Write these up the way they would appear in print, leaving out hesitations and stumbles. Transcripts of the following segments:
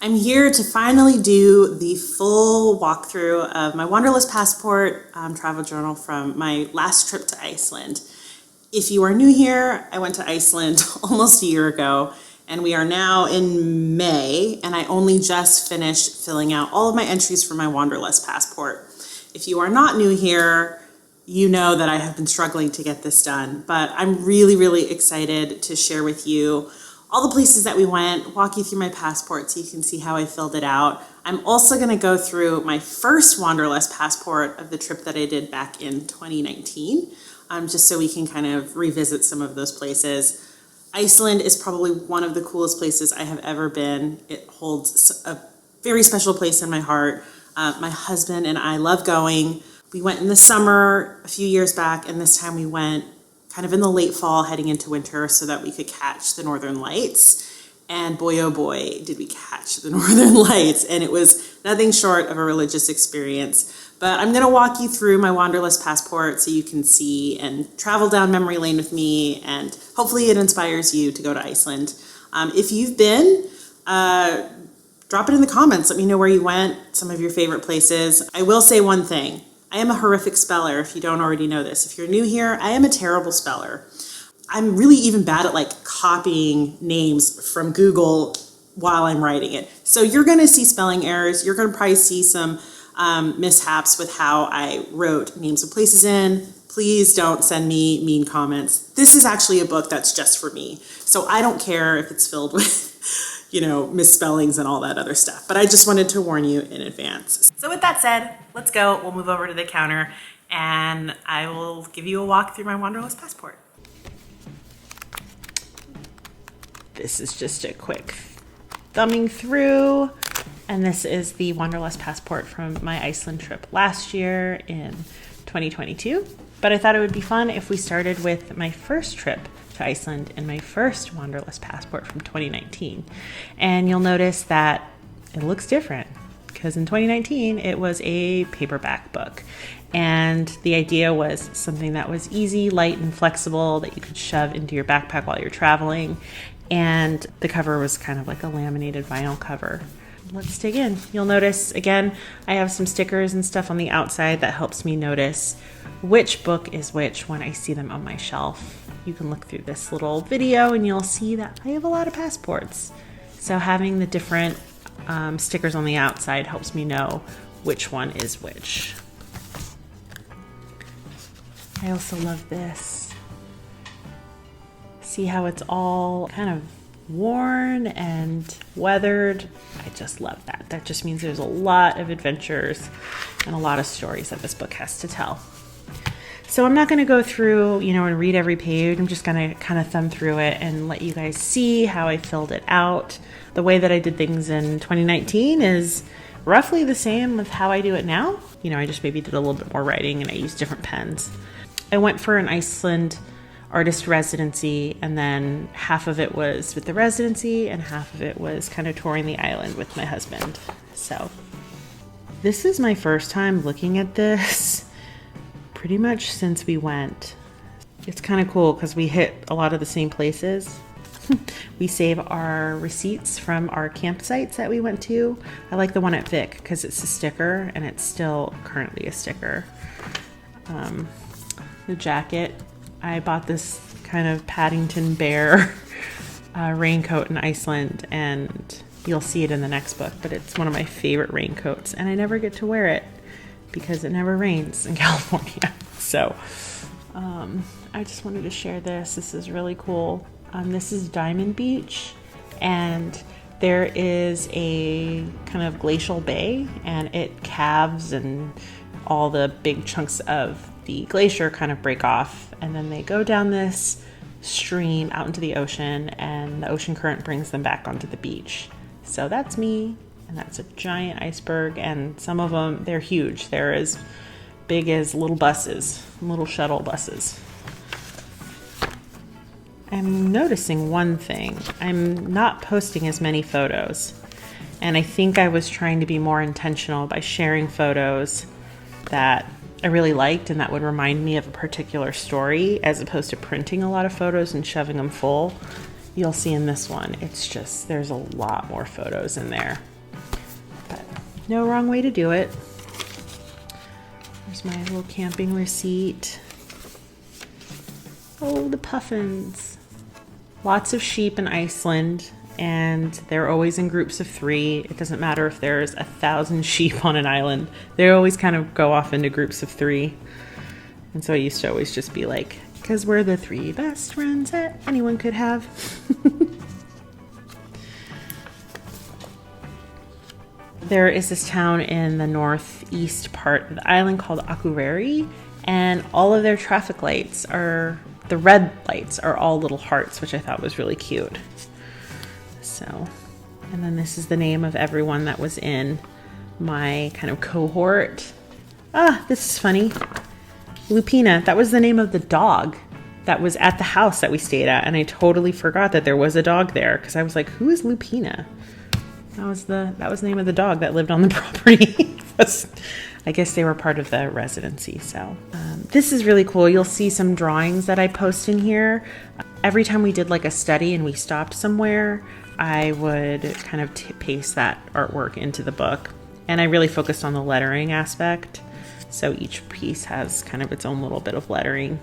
I'm here to finally do the full walkthrough of my Wanderlust Passport Travel Journal from my last trip to Iceland. If you are new here, I went to Iceland almost a year ago, and we are now in May, and I only just finished filling out all of my entries for my Wanderlust Passport. If you are not new here, you know that I have been struggling to get this done, but I'm really excited to share with you all the places that we went, walk you through my passport so you can see how I filled it out. I'm also going to go through my first Wanderlust Passport of the trip that I did back in 2019, just so we can kind of revisit some of those places. Iceland is probably one of the coolest places I have ever been. It holds a very special place in my heart. My husband and I love going. We went in the summer a few years back, and this time we went kind of in the late fall heading into winter so that we could catch the northern lights. And boy, oh boy, did we catch the northern lights. And it was nothing short of a religious experience. But I'm gonna walk you through my Wanderlust Passport so you can see and travel down memory lane with me, and hopefully it inspires you to go to Iceland. If you've been, drop it in the comments. Let me know where you went, some of your favorite places. I will say one thing. I am a horrific speller, if you don't already know this. If you're new here, I am a terrible speller. I'm really even bad at like copying names from Google while I'm writing it. So you're gonna see spelling errors. You're gonna probably see some mishaps with how I wrote names of places in. Please don't send me mean comments. This is actually a book that's just for me. So I don't care if it's filled with misspellings and all that other stuff. But I just wanted to warn you in advance. So with that said, let's go. We'll move over to the counter and I will give you a walk through my Wanderlust Passport. This is just a quick thumbing through. And this is the Wanderlust Passport from my Iceland trip last year in 2022. But I thought it would be fun if we started with my first trip to Iceland and my first Wanderlust Passport from 2019. And you'll notice that it looks different because in 2019 it was a paperback book. And the idea was something that was easy, light, and flexible that you could shove into your backpack while you're traveling. And the cover was kind of like a laminated vinyl cover. Let's dig in. You'll notice, again, I have some stickers and stuff on the outside that helps me notice which book is which when I see them on my shelf. You can look through this little video and you'll see that I have a lot of passports. So having the different stickers on the outside helps me know which one is which. I also love this. See how it's all kind of worn and weathered. I just love that. That just means there's a lot of adventures and a lot of stories that this book has to tell. So I'm not going to go through, and read every page. I'm just going to kind of thumb through it and let you guys see how I filled it out. The way that I did things in 2019 is roughly the same with how I do it now. I just maybe did a little bit more writing and I used different pens. I went for an Iceland artist residency, and then half of it was with the residency and half of it was kind of touring the island with my husband. So this is my first time looking at this pretty much since we went. It's kind of cool because we hit a lot of the same places. We save our receipts from our campsites that we went to. I like the one at Vic because it's a sticker and it's still currently a sticker. The jacket, I bought this kind of Paddington Bear raincoat in Iceland, and you'll see it in the next book, but it's one of my favorite raincoats, and I never get to wear it because it never rains in California. So I just wanted to share this. This is really cool. This is Diamond Beach, and there is a kind of glacial bay, and it calves and all the big chunks of the glacier kind of break off, and then they go down this stream out into the ocean, and the ocean current brings them back onto the beach. So that's me, and that's a giant iceberg, and some of them, they're huge. They're as big as little buses, little shuttle buses. I'm noticing one thing. I'm not posting as many photos, and I think I was trying to be more intentional by sharing photos that I really liked and that would remind me of a particular story, as opposed to printing a lot of photos and shoving them full. you'll see in this one, it's just, there's a lot more photos in there. But no wrong way to do it. There's my little camping receipt. Oh, the puffins. Lots of sheep in Iceland, and they're always in groups of 3. It doesn't matter if there's 1,000 sheep on an island. They always kind of go off into groups of 3. And so I used to always just be like, because we're the 3 best friends that anyone could have. There is this town in the northeast part of the island called Akureyri, and all of their traffic lights are, the red lights are all little hearts, which I thought was really cute. So, and then this is the name of everyone that was in my kind of cohort. Ah, this is funny. Lupina, that was the name of the dog that was at the house that we stayed at, and I totally forgot that there was a dog there because I was like, who is Lupina? That was the name of the dog that lived on the property. I guess they were part of the residency. So this is really cool. You'll see some drawings that I post in here. Every time we did like a study and we stopped somewhere, I would kind of paste that artwork into the book. And I really focused on the lettering aspect. So each piece has kind of its own little bit of lettering.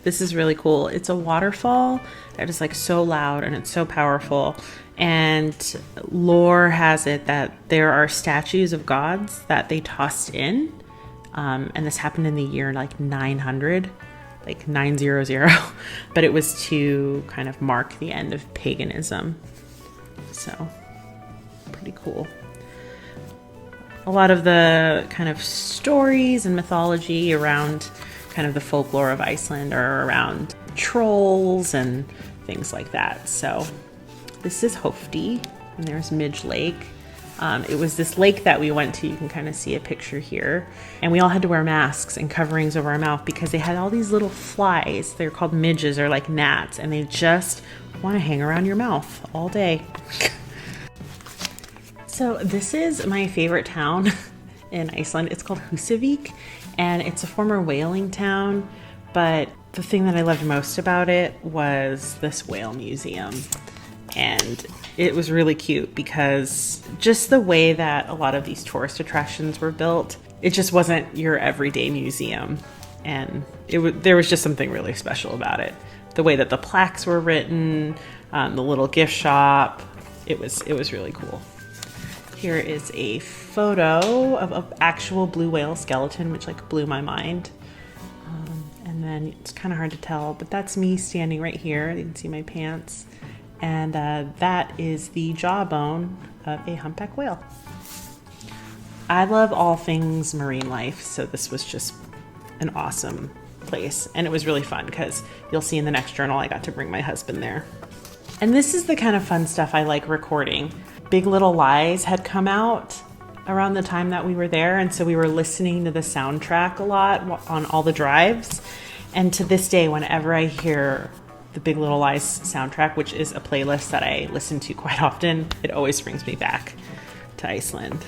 This is really cool. It's a waterfall that is like so loud and it's so powerful. And lore has it that there are statues of gods that they tossed in. And this happened in the year like 900, like 900. But it was to kind of mark the end of paganism. So pretty cool. A lot of the kind of stories and mythology around kind of the folklore of Iceland are around trolls and things like that. So this is Hofti, and there's Midge Lake. It was this lake that we went to. You can kind of see a picture here. And we all had to wear masks and coverings over our mouth because they had all these little flies. They're called midges or like gnats, and they just want to hang around your mouth all day. So this is my favorite town in Iceland. It's called Húsavík, and it's a former whaling town, but the thing that I loved most about it was this whale museum. And it was really cute because just the way that a lot of these tourist attractions were built, it just wasn't your everyday museum. And there was just something really special about it. The way that the plaques were written, the little gift shop, it was really cool. Here is a photo of an actual blue whale skeleton, which like blew my mind. And then it's kind of hard to tell, but that's me standing right here. You can see my pants. And that is the jawbone of a humpback whale. I love all things marine life, so this was just an awesome place. And it was really fun because you'll see in the next journal I got to bring my husband there. And this is the kind of fun stuff I like recording. Big Little Lies had come out around the time that we were there, and so we were listening to the soundtrack a lot on all the drives. And to this day, whenever I hear the Big Little Lies soundtrack, which is a playlist that I listen to quite often, it always brings me back to Iceland.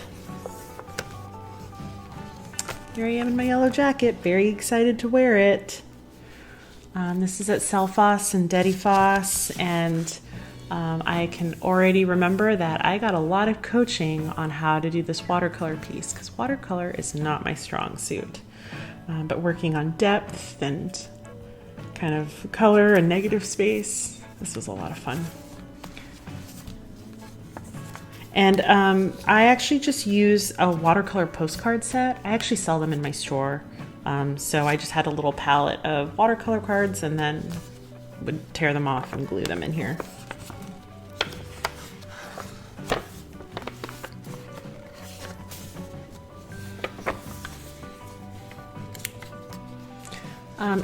Here I am in my yellow jacket, very excited to wear it. This is at Selfoss and Dedifoss, and I can already remember that I got a lot of coaching on how to do this watercolor piece, because watercolor is not my strong suit. But working on depth and kind of color and negative space, this was a lot of fun. And I actually just use a watercolor postcard set. I actually sell them in my store. So I just had a little palette of watercolor cards and then would tear them off and glue them in here.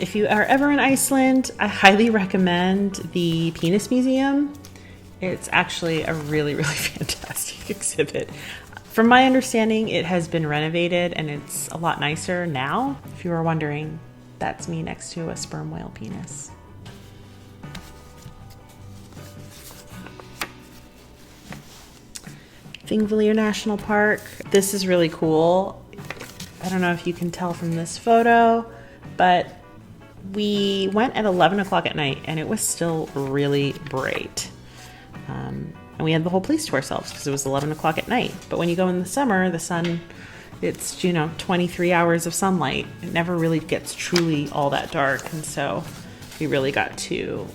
If you are ever in Iceland, I highly recommend the Penis Museum. It's actually a really, really fantastic exhibit. From my understanding, it has been renovated and it's a lot nicer now. If you were wondering, that's me next to a sperm whale penis. Thingvellir National Park. This is really cool. I don't know if you can tell from this photo, but We went at 11 o'clock at night and it was still really bright. And we had the whole place to ourselves because it was 11 o'clock at night. But when you go in the summer, the sun, it's, 23 hours of sunlight. It never really gets truly all that dark. And so we really got to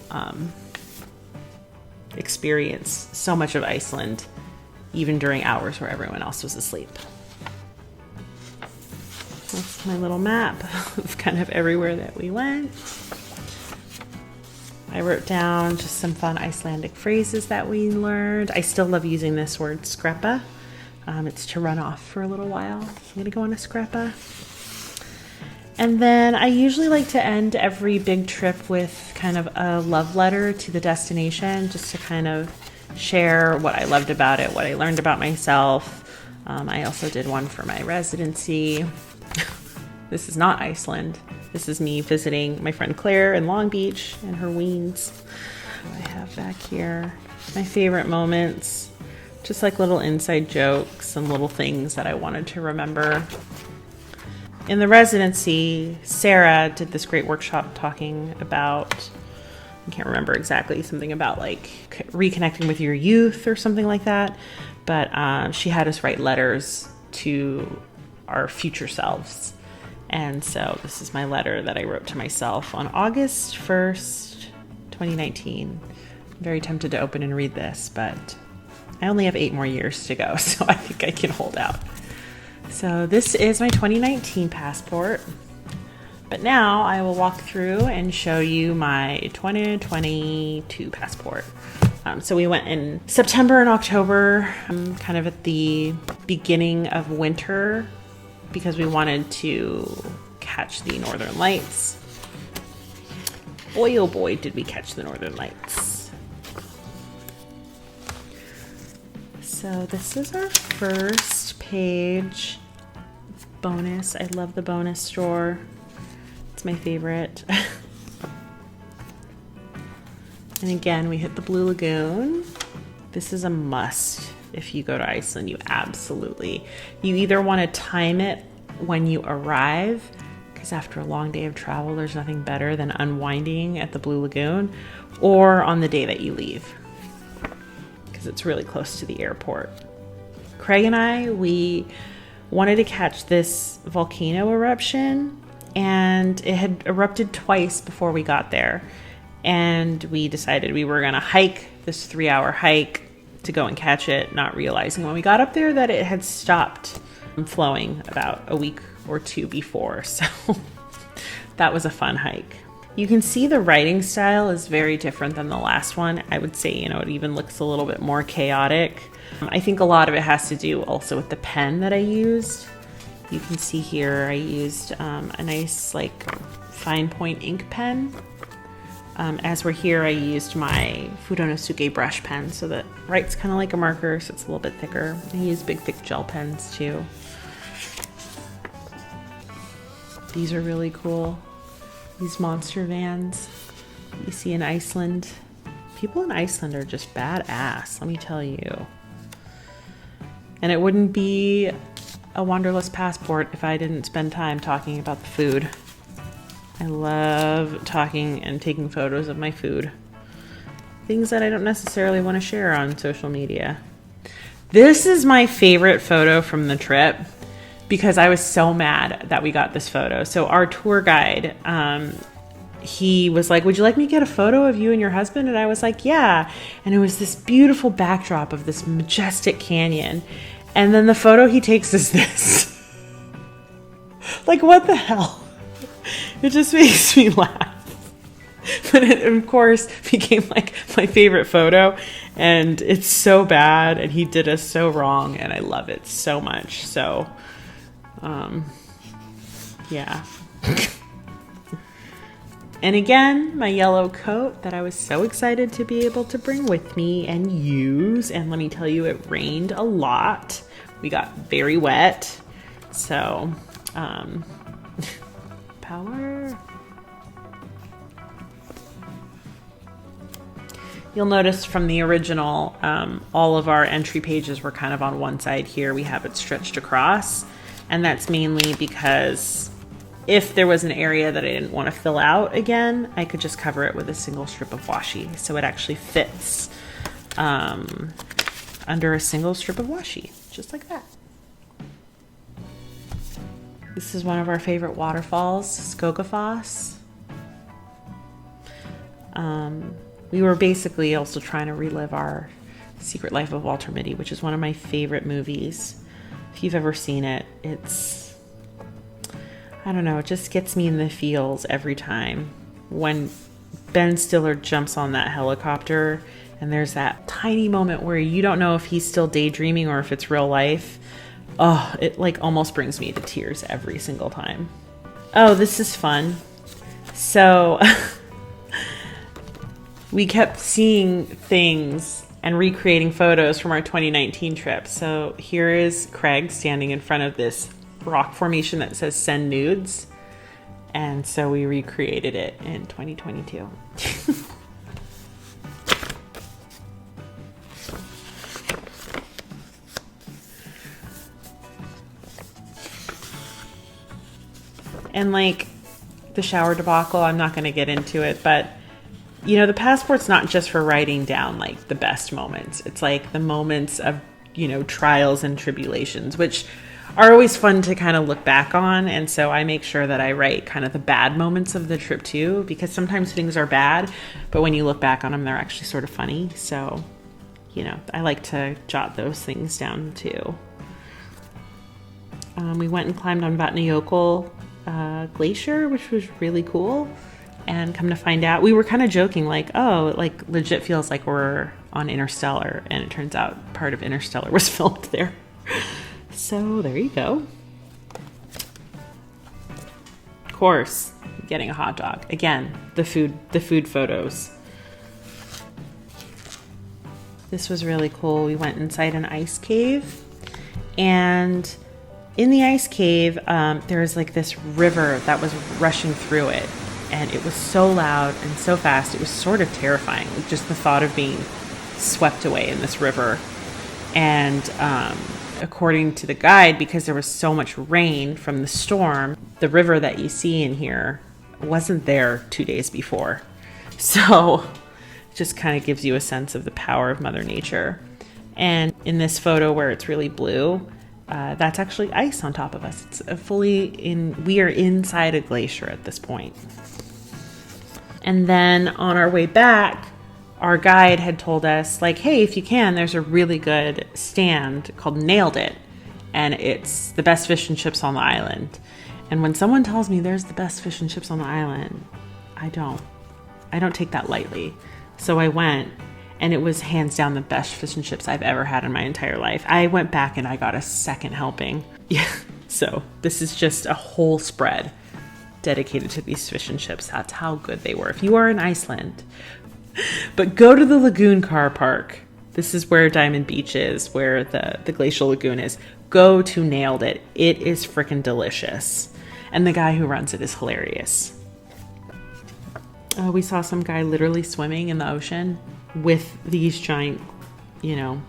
experience so much of Iceland, even during hours where everyone else was asleep. That's my little map of kind of everywhere that we went. I wrote down just some fun Icelandic phrases that we learned. I still love using this word skreppa. It's to run off for a little while. I'm gonna go on a skreppa. And then I usually like to end every big trip with kind of a love letter to the destination, just to kind of share what I loved about it, what I learned about myself. I also did one for my residency. This is not Iceland. This is me visiting my friend Claire in Long Beach and her weens. I have back here my favorite moments, just like little inside jokes and little things that I wanted to remember. In the residency, Sarah did this great workshop talking about, I can't remember exactly, something about like reconnecting with your youth or something like that. But she had us write letters to our future selves. And so this is my letter that I wrote to myself on August 1st, 2019. I'm very tempted to open and read this, but I only have 8 more years to go, so I think I can hold out. So this is my 2019 passport. But now I will walk through and show you my 2022 passport. So we went in September and October, kind of at the beginning of winter, because we wanted to catch the Northern Lights. Boy, oh boy, did we catch the Northern Lights. So this is our first page. Bonus. I love the bonus drawer. It's my favorite. And again, we hit the Blue Lagoon. This is a must. If you go to Iceland, you either want to time it when you arrive, because after a long day of travel, there's nothing better than unwinding at the Blue Lagoon, or on the day that you leave, because it's really close to the airport. Craig and I, we wanted to catch this volcano eruption, and it had erupted twice before we got there. And we decided we were going to hike this 3-hour hike to go and catch it, not realizing when we got up there that it had stopped flowing about a week or 2 before. So that was a fun hike. You can see the writing style is very different than the last one. I would say, it even looks a little bit more chaotic. I think a lot of it has to do also with the pen that I used. You can see here I used a nice fine point ink pen. As we're here, I used my Fudonosuke brush pen, so that writes kind of like a marker, so it's a little bit thicker. I use big, thick gel pens too. These are really cool. These monster vans you see in Iceland. People in Iceland are just badass, let me tell you. And it wouldn't be a Wanderlust Passport if I didn't spend time talking about the food. I love talking and taking photos of my food. Things that I don't necessarily want to share on social media. This is my favorite photo from the trip because I was so mad that we got this photo. So our tour guide, he was like, "Would you like me to get a photo of you and your husband?" And I was like, "Yeah." And it was this beautiful backdrop of this majestic canyon. And then the photo he takes is this. What the hell? It just makes me laugh. But it, of course, became my favorite photo. And it's so bad. And he did us so wrong. And I love it so much. So, yeah. And again, my yellow coat that I was so excited to be able to bring with me and use. And let me tell you, it rained a lot. We got very wet. So, power. You'll notice from the original, all of our entry pages were kind of on one side. Here we have it stretched across, and that's mainly because if there was an area that I didn't want to fill out again, I could just cover it with a single strip of washi. So it actually fits under a single strip of washi, just like that. This is one of our favorite waterfalls, Skogafoss. We were basically also trying to relive our Secret Life of Walter Mitty, which is one of my favorite movies. If you've ever seen it, it's, I don't know, it just gets me in the feels every time. When Ben Stiller jumps on that helicopter and there's that tiny moment where you don't know if he's still daydreaming or if it's real life. Oh, it like almost brings me to tears every single time. Oh, this is fun. So we kept seeing things and recreating photos from our 2019 trip. So here is Craig standing in front of this rock formation that says send nudes. And so we recreated it in 2022. And like the shower debacle, I'm not going to get into it, but you know, the passport's not just for writing down like the best moments. It's like the moments of, you know, trials and tribulations, which are always fun to kind of look back on. And so I make sure that I write kind of the bad moments of the trip too, because sometimes things are bad, but when you look back on them, they're actually sort of funny. So, you know, I like to jot those things down too. We went and climbed on Vatnajökull glacier, which was really cool. And come to find out, we were kind of joking like, oh, it like legit feels like we're on Interstellar. And it turns out part of Interstellar was filmed there. So there you go. Of course, getting a hot dog. Again, the food photos. This was really cool. We went inside an ice cave, and in the ice cave, there was like this river that was rushing through it. And it was so loud and so fast, it was sort of terrifying. Just the thought of being swept away in this river. And according to the guide, because there was so much rain from the storm, the river that you see in here wasn't there 2 days before. So it just kind of gives you a sense of the power of Mother Nature. And in this photo where it's really blue, that's actually ice on top of us. It's we are inside a glacier at this point. And then on our way back, our guide had told us like, hey, if you can, there's a really good stand called Nailed It. And it's the best fish and chips on the island. And when someone tells me there's the best fish and chips on the island, I don't take that lightly. So I went, and it was hands down the best fish and chips I've ever had in my entire life. I went back and I got a second helping. Yeah. So this is just a whole spread dedicated to these fish and chips. That's how good they were. If you are in Iceland, but go to the Lagoon Car Park. This is where Diamond Beach is, where the Glacial Lagoon is. Go to Nailed It. It is freaking delicious. And the guy who runs it is hilarious. We saw some guy literally swimming in the ocean with these giant, you know,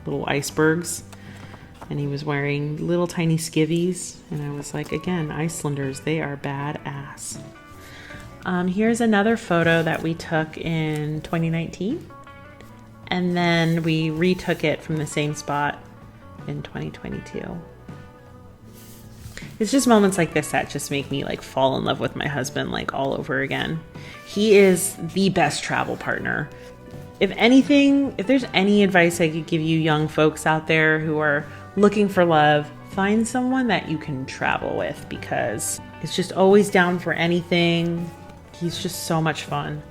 little icebergs. And he was wearing little tiny skivvies. And I was like, again, Icelanders, they are badass. Here's another photo that we took in 2019. And then we retook it from the same spot in 2022. It's just moments like this that just make me like fall in love with my husband like all over again. He is the best travel partner. If anything, if there's any advice I could give you young folks out there who are looking for love, find someone that you can travel with, because it's just always down for anything. He's just so much fun.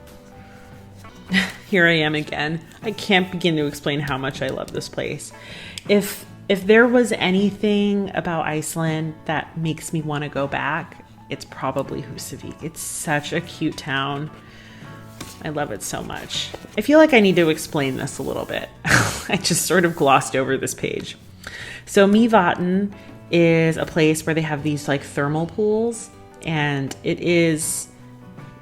Here I am again. I can't begin to explain how much I love this place. If there was anything about Iceland that makes me want to go back, it's probably Húsavík. It's such a cute town. I love it so much. I feel like I need to explain this a little bit. I just sort of glossed over this page. So Mývatn is a place where they have these like thermal pools, and it is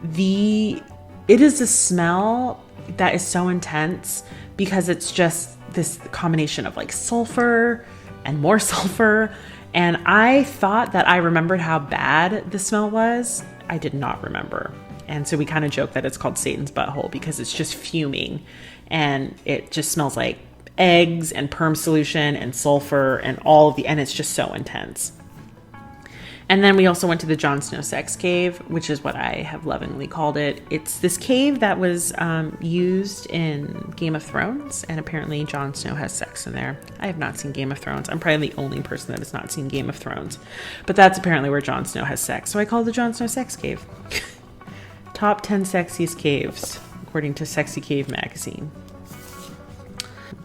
a smell that is so intense because it's just this combination of like sulfur and more sulfur And I thought that I remembered how bad the smell was. I did not remember. And so we kind of joke that it's called Satan's butthole because it's just fuming and it just smells like eggs and perm solution and sulfur and and it's just so intense. And then we also went to the Jon Snow sex cave, which is what I have lovingly called it. It's this cave that was used in Game of Thrones, and apparently Jon Snow has sex in there. I have not seen Game of Thrones. I'm probably the only person that has not seen Game of Thrones. But that's apparently where Jon Snow has sex. So I call it the Jon Snow sex cave. Top 10 sexiest caves, according to Sexy Cave magazine.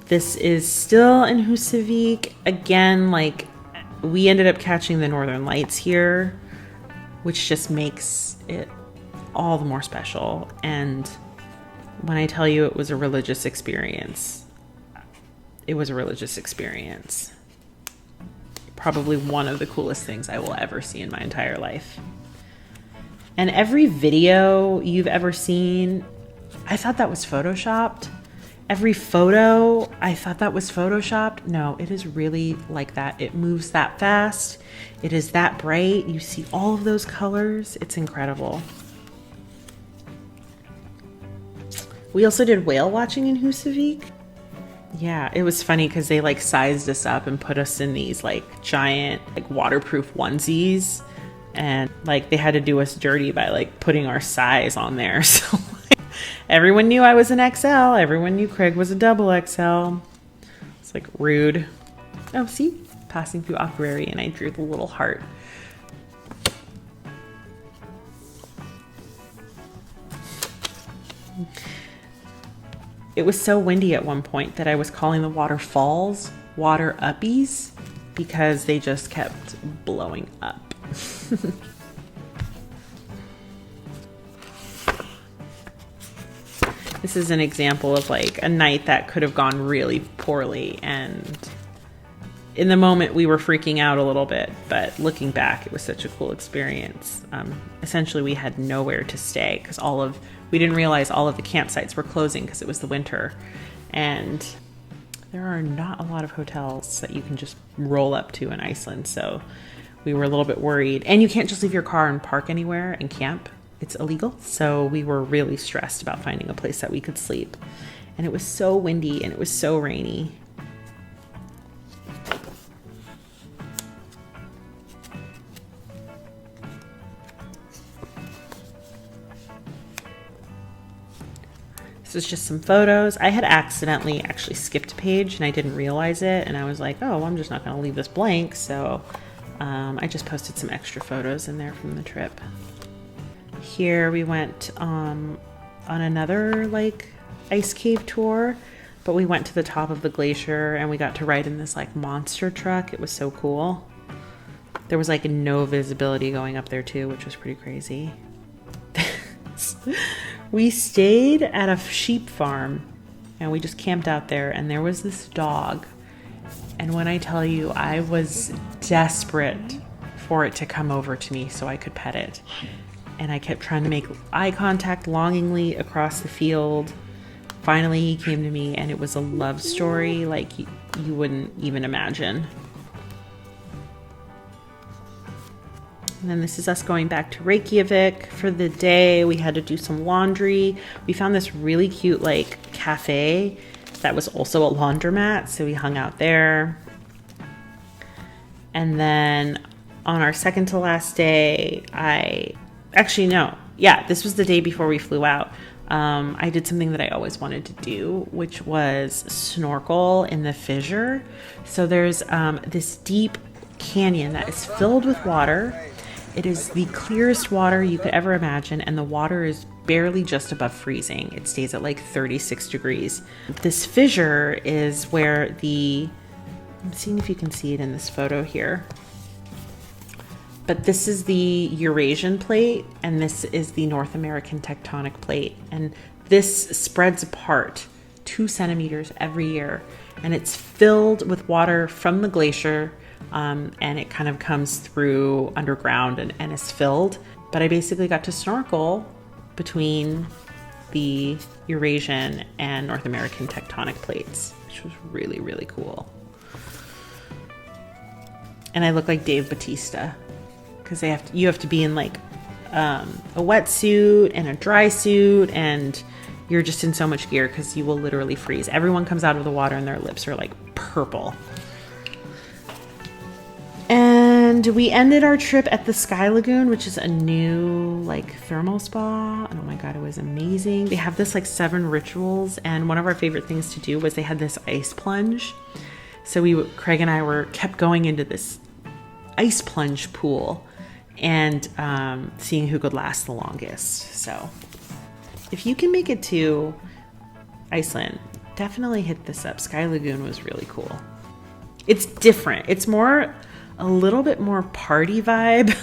This is still in Husavik. Again, like, we ended up catching the Northern Lights here, which just makes it all the more special. And when I tell you it was a religious experience, it was a religious experience. Probably one of the coolest things I will ever see in my entire life. And every video you've ever seen, I thought that was photoshopped. Every photo, I thought that was photoshopped. No, it is really like that. It moves that fast. It is that bright. You see all of those colors. It's incredible. We also did whale watching in Husavik. Yeah, it was funny because they like sized us up and put us in these like giant like waterproof onesies. And like they had to do us dirty by like putting our size on there. So everyone knew I was an XL. Everyone knew Craig was a double XL. It's like rude. Oh, see? Passing through Aquarium and I drew the little heart. It was so windy at one point that I was calling the waterfalls water uppies because they just kept blowing up. This is an example of like a night that could have gone really poorly, and in the moment we were freaking out a little bit, but looking back it was such a cool experience. Essentially we had nowhere to stay because we didn't realize all of the campsites were closing because it was the winter, and there are not a lot of hotels that you can just roll up to in Iceland, so we were a little bit worried. And you can't just leave your car and park anywhere and camp. It's illegal. So we were really stressed about finding a place that we could sleep. And it was so windy and it was so rainy. This is just some photos. I had accidentally actually skipped a page and I didn't realize it. And I was like, oh, I'm just not going to leave this blank. So I just posted some extra photos in there from the trip. Here we went on another like ice cave tour, but we went to the top of the glacier and we got to ride in this like monster truck. It was so cool. There was like no visibility going up there too, which was pretty crazy. We stayed at a sheep farm and we just camped out there, and there was this dog. And when I tell you, I was desperate for it to come over to me so I could pet it. And I kept trying to make eye contact longingly across the field. Finally, he came to me, and it was a love story like you wouldn't even imagine. And then this is us going back to Reykjavik for the day. We had to do some laundry. We found this really cute like cafe that was also a laundromat, so we hung out there. And then on our second to last day, this was the day before we flew out. I did something that I always wanted to do, which was snorkel in the fissure. So there's this deep canyon that is filled with water. It is the clearest water you could ever imagine, and the water is barely just above freezing. It stays at like 36 degrees. This fissure is where I'm seeing if you can see it in this photo here. But this is the Eurasian plate, and this is the North American tectonic plate. And this spreads apart 2 centimeters every year. And it's filled with water from the glacier, and it kind of comes through underground and is filled. But I basically got to snorkel between the Eurasian and North American tectonic plates, which was really, really cool. and I look like Dave Bautista because you have to be in like a wetsuit and a dry suit, and you're just in so much gear because you will literally freeze. Everyone comes out of the water and their lips are like purple. And we ended our trip at the Sky Lagoon, which is a new like thermal spa. And oh my God, it was amazing. They have this like 7 rituals. And one of our favorite things to do was they had this ice plunge. So Craig and I kept going into this ice plunge pool and seeing who could last the longest. So if you can make it to Iceland, definitely hit this up. Sky Lagoon was really cool. It's different. It's a little bit more party vibe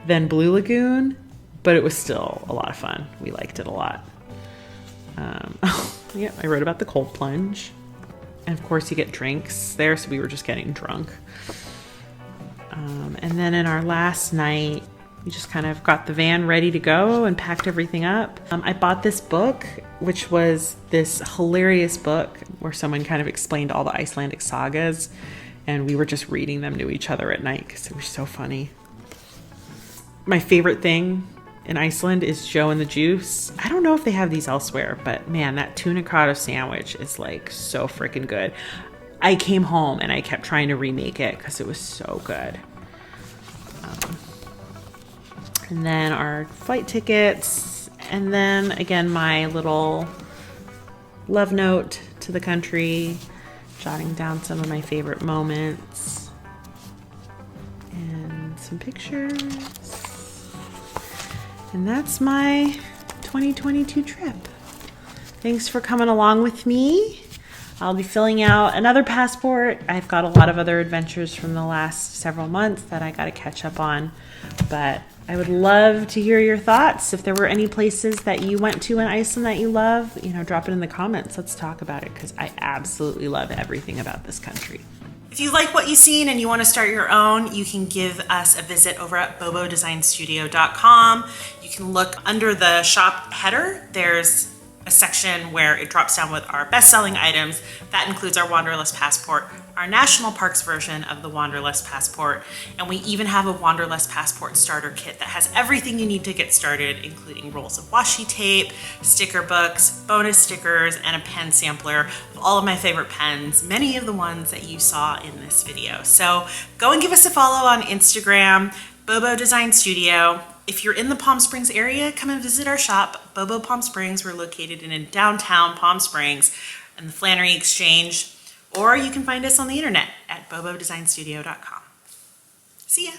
than Blue Lagoon, but it was still a lot of fun. We liked it a lot. Yeah, I wrote about the cold plunge. And of course you get drinks there, so we were just getting drunk. And then in our last night, we just kind of got the van ready to go and packed everything up. I bought this book, which was this hilarious book where someone kind of explained all the Icelandic sagas, and we were just reading them to each other at night because it was so funny. My favorite thing in Iceland is Joe and the Juice. I don't know if they have these elsewhere, but man, that tuna cotto sandwich is like so freaking good. I came home and I kept trying to remake it because it was so good. And then our flight tickets, and then again my little love note to the country, jotting down some of my favorite moments and some pictures. And that's my 2022 trip. Thanks for coming along with me. I'll be filling out another passport. I've got a lot of other adventures from the last several months that I got to catch up on, but I would love to hear your thoughts. If there were any places that you went to in Iceland that you love, drop it in the comments. Let's talk about it because I absolutely love everything about this country. If you like what you've seen and you want to start your own, you can give us a visit over at bobodesignstudio.com. You can look under the shop header. There's a section where it drops down with our best-selling items. That includes our Wanderlust Passport, our National Parks version of the Wanderlust Passport, and we even have a Wanderlust Passport starter kit that has everything you need to get started, including rolls of washi tape, sticker books, bonus stickers, and a pen sampler of all of my favorite pens, many of the ones that you saw in this video. So go and give us a follow on Instagram, Bobo Design Studio. If you're in the Palm Springs area, come and visit our shop, Bobo Palm Springs. We're located in downtown Palm Springs in the Flannery Exchange, or you can find us on the internet at bobodesignstudio.com. See ya.